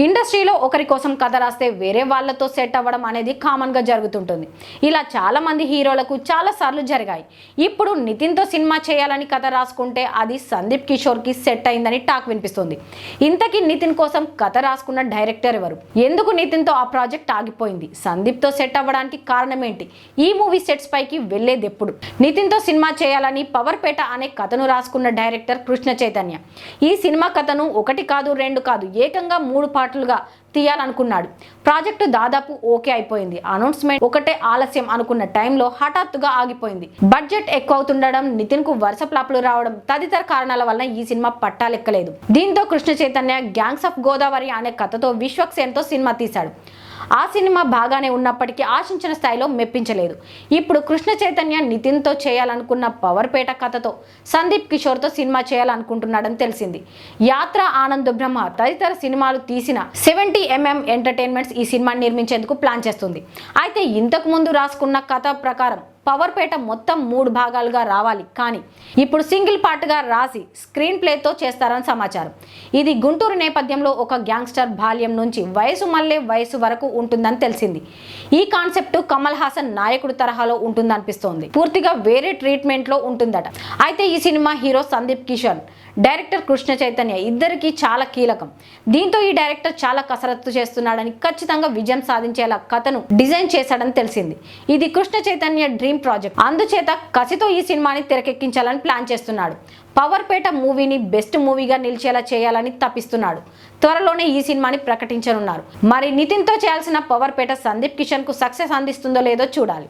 ఇండస్ట్రీలో ఒకరి కోసం కథ రాస్తే వేరే వాళ్ళతో సెట్ అవ్వడం అనేది కామన్గా జరుగుతుంటుంది. ఇలా చాలామంది హీరోలకు చాలాసార్లు జరిగాయి. ఇప్పుడు నితిన్తో సినిమా చేయాలని కథ రాసుకుంటే అది సందీప్ కిషోర్కి సెట్ అయిందని టాక్ వినిపిస్తుంది. ఇంతకీ నితిన్ కోసం కథ రాసుకున్న డైరెక్టర్ ఎవరు? ఎందుకు నితిన్తో ఆ ప్రాజెక్ట్ ఆగిపోయింది? సందీప్తో సెట్ అవ్వడానికి కారణం ఏంటి? ఈ మూవీ సెట్స్ పైకి వెళ్లేది ఎప్పుడు? నితిన్తో సినిమా చేయాలని పవర్పేట అనే కథను రాసుకున్న డైరెక్టర్ కృష్ణ చైతన్య ఈ సినిమా కథను ఒకటి కాదు రెండు కాదు ఏకంగా 3 పార్టులుగా తీయాలనుకున్నాడు. ప్రాజెక్టు దాదాపు ఓకే అయిపోయింది. అనౌన్స్మెంట్ ఒకటే ఆలస్యం అనుకున్న టైంలో హఠాత్తుగా ఆగిపోయింది. బడ్జెట్ ఎక్కువ అవుతుండడం, నితిన్ కు వరుస ఫ్లాపులు రావడం తదితర కారణాల వల్ల ఈ సినిమా పట్టాలెక్కలేదు. దీంతో కృష్ణ చైతన్య గ్యాంగ్స్ ఆఫ్ గోదావరి అనే కథతో విశ్వక్సేన్తో సినిమా తీశాడు. ఆ సినిమా బాగానే ఉన్నప్పటికీ ఆశించిన స్థాయిలో మెప్పించలేదు. ఇప్పుడు కృష్ణ చైతన్య నితిన్తో చేయాలనుకున్న పవర్పేట కథతో సందీప్ కిషోర్తో సినిమా చేయాలనుకుంటున్నాడని తెలిసింది. యాత్ర, ఆనంద్ బ్రహ్మ తదితర సినిమాలు తీసిన 70mm ఎంటర్టైన్మెంట్స్ ఈ సినిమాని నిర్మించేందుకు ప్లాన్ చేస్తుంది. అయితే ఇంతకు ముందు రాసుకున్న కథ ప్రకారం పవర్పేట మొత్తం 3 భాగాలుగా రావాలి. కానీ ఇప్పుడు సింగిల్ పార్ట్గా రాసి స్క్రీన్ ప్లేతో చేస్తారని సమాచారం. ఇది గుంటూరు నేపథ్యంలో ఒక గ్యాంగ్స్టర్ బాల్యం నుంచి వయసు మళ్ళీ వయసు వరకు ఉంటుందని తెలిసింది. ఈ కాన్సెప్ట్ కమల్ హాసన్ నాయకుడు తరహాలో ఉంటుందనిపిస్తోంది. పూర్తిగా వేరే ట్రీట్మెంట్లో ఉంటుందట. అయితే ఈ cinema hero Sandeep Kishore, director Krishna Chaitanya ఇద్దరికి చాలా కీలకం. దీంతో ఈ డైరెక్టర్ చాలా కసరత్తు చేస్తున్నాడని, ఖచ్చితంగా విజయం సాధించేలా కథను డిజైన్ చేశాడని తెలిసింది. ఇది కృష్ణ చైతన్య డ్రీమ్ ప్రాజెక్ట్. అందుచేత కసితో ఈ సినిమాని తెరకెక్కించాలని ప్లాన్ చేస్తున్నాడు. పవర్పేట మూవీని బెస్ట్ మూవీగా నిలిచేలా చేయాలని తప్పిస్తున్నాడు. త్వరలోనే ఈ సినిమాని ప్రకటించనున్నారు. మరి నితిన్తో చేయాల్సిన పవర్పేట సందీప్ కిషన్ కు సక్సెస్ అందిస్తుందో లేదో చూడాలి.